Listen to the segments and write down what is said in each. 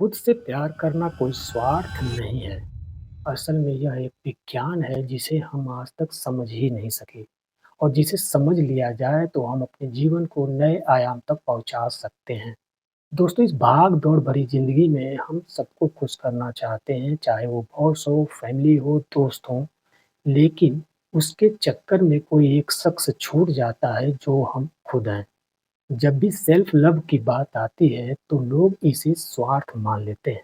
खुद से प्यार करना कोई स्वार्थ नहीं है। असल में यह एक विज्ञान है जिसे हम आज तक समझ ही नहीं सके और जिसे समझ लिया जाए तो हम अपने जीवन को नए आयाम तक पहुंचा सकते हैं। दोस्तों, इस भाग-दौड़ भरी ज़िंदगी में हम सबको खुश करना चाहते हैं, चाहे वो बॉस हो, फैमिली हो, दोस्त हो, लेकिन उसके चक्कर में कोई एक शख्स छूट जाता है जो हम खुद हैं। जब भी सेल्फ लव की बात आती है तो लोग इसे स्वार्थ मान लेते हैं।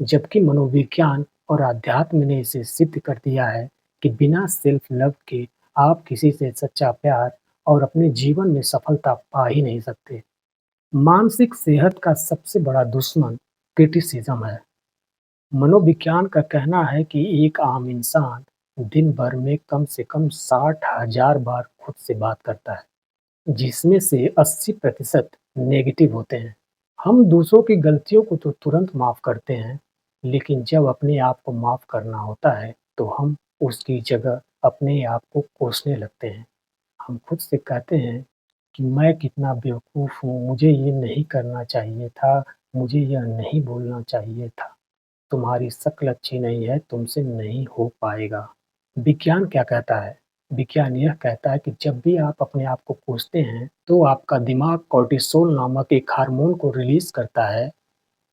जबकि मनोविज्ञान और अध्यात्म ने इसे सिद्ध कर दिया है कि बिना सेल्फ लव के आप किसी से सच्चा प्यार और अपने जीवन में सफलता पा ही नहीं सकते। मानसिक सेहत का सबसे बड़ा दुश्मन क्रिटिसिज्म है। मनोविज्ञान का कहना है कि एक आम इंसान दिन भर में कम से कम 60,000 बार खुद से बात करता है, जिसमें से 80% नेगेटिव होते हैं। हम दूसरों की गलतियों को तो तुरंत माफ़ करते हैं, लेकिन जब अपने आप को माफ़ करना होता है, तो हम उसकी जगह अपने आप को कोसने लगते हैं। हम खुद से कहते हैं कि मैं कितना बेवकूफ़ हूँ, मुझे ये नहीं करना चाहिए था, मुझे यह नहीं बोलना चाहिए था, तुम्हारी शक्ल अच्छी नहीं है, तुमसे नहीं हो पाएगा। विज्ञान क्या कहता है? विज्ञान यह कहता है कि जब भी आप अपने आप को कोसते हैं, तो आपका दिमाग कॉर्टिसोल नामक एक हार्मोन को रिलीज़ करता है,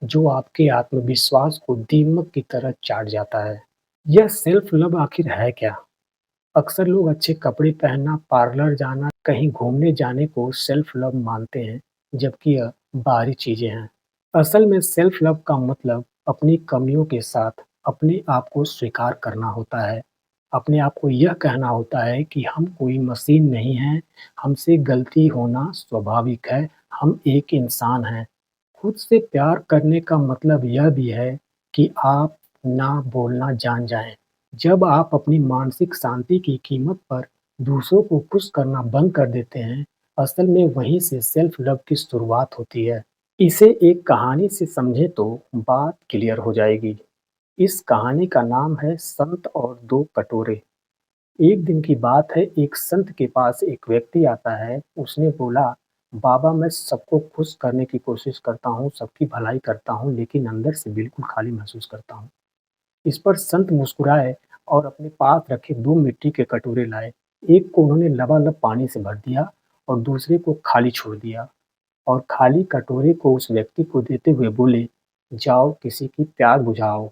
जो आपके आत्मविश्वास को दीमक की तरह चाट जाता है। यह सेल्फ लव आखिर है क्या? अक्सर लोग अच्छे कपड़े पहनना, पार्लर जाना, कहीं घूमने जाने को सेल्फ लव मानते हैं, जबकि यह बाहरी चीज़ें हैं। असल में सेल्फ लव का मतलब अपनी कमियों के साथ अपने आप को स्वीकार करना होता है। अपने आप को यह कहना होता है कि हम कोई मशीन नहीं हैं, हमसे गलती होना स्वाभाविक है, हम एक इंसान हैं। खुद से प्यार करने का मतलब यह भी है कि आप ना बोलना जान जाएँ। जब आप अपनी मानसिक शांति की कीमत पर दूसरों को खुश करना बंद कर देते हैं, असल में वहीं से सेल्फ लव की शुरुआत होती है। इसे एक कहानी से समझें तो बात क्लियर हो जाएगी। इस कहानी का नाम है संत और दो कटोरे। एक दिन की बात है, एक संत के पास एक व्यक्ति आता है। उसने बोला, बाबा मैं सबको खुश करने की कोशिश करता हूँ, सबकी भलाई करता हूँ, लेकिन अंदर से बिल्कुल खाली महसूस करता हूँ। इस पर संत मुस्कुराए और अपने पास रखे 2 मिट्टी के कटोरे लाए। एक को उन्होंने लबालब पानी से भर दिया और दूसरे को खाली छोड़ दिया और खाली कटोरे को उस व्यक्ति को देते हुए बोले, जाओ किसी की प्यास बुझाओ।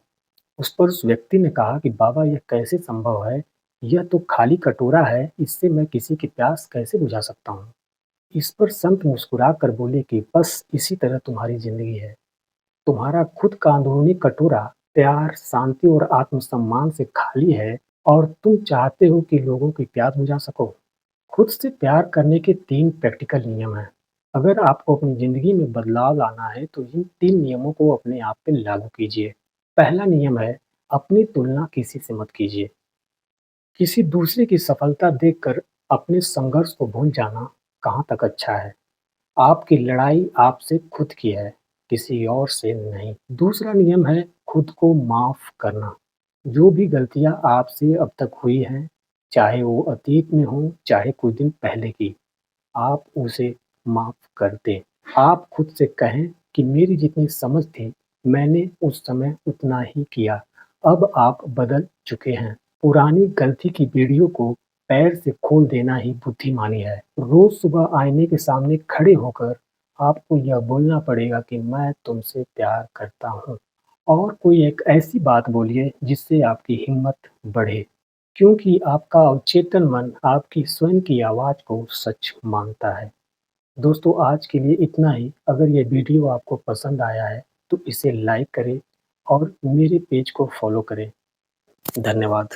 उस पर उस व्यक्ति ने कहा कि बाबा यह कैसे संभव है? यह तो खाली कटोरा है, इससे मैं किसी की प्यास कैसे बुझा सकता हूँ? इस पर संत मुस्कुरा कर बोले कि बस इसी तरह तुम्हारी ज़िंदगी है। तुम्हारा खुद का अंदरूनी कटोरा प्यार, शांति और आत्मसम्मान से खाली है और तुम चाहते हो कि लोगों की प्यास बुझा सको। खुद से प्यार करने के 3 प्रैक्टिकल नियम हैं। अगर आपको अपनी ज़िंदगी में बदलाव लाना है तो इन 3 नियमों को अपने आप पे लागू कीजिए। पहला नियम है, अपनी तुलना किसी से मत कीजिए। किसी दूसरे की सफलता देखकर अपने संघर्ष को भूल जाना कहाँ तक अच्छा है। आपकी लड़ाई आपसे खुद की है, किसी और से नहीं। दूसरा नियम है खुद को माफ़ करना। जो भी गलतियाँ आपसे अब तक हुई हैं, चाहे वो अतीत में हो, चाहे कुछ दिन पहले की, आप उसे माफ़ कर दें। आप खुद से कहें कि मेरी जितनी समझ थी, मैंने उस समय उतना ही किया। अब आप बदल चुके हैं। पुरानी गलती की वीडियो को पैर से खोल देना ही बुद्धिमानी है। रोज़ सुबह आईने के सामने खड़े होकर आपको यह बोलना पड़ेगा कि मैं तुमसे प्यार करता हूँ। और कोई एक ऐसी बात बोलिए जिससे आपकी हिम्मत बढ़े। क्योंकि आपका अवचेतन मन आपकी स्वयं की आवाज़ को सच मानता है। दोस्तों, आज के लिए इतना ही। अगर ये वीडियो आपको पसंद आया है तो इसे लाइक करें और मेरे पेज को फॉलो करें। धन्यवाद।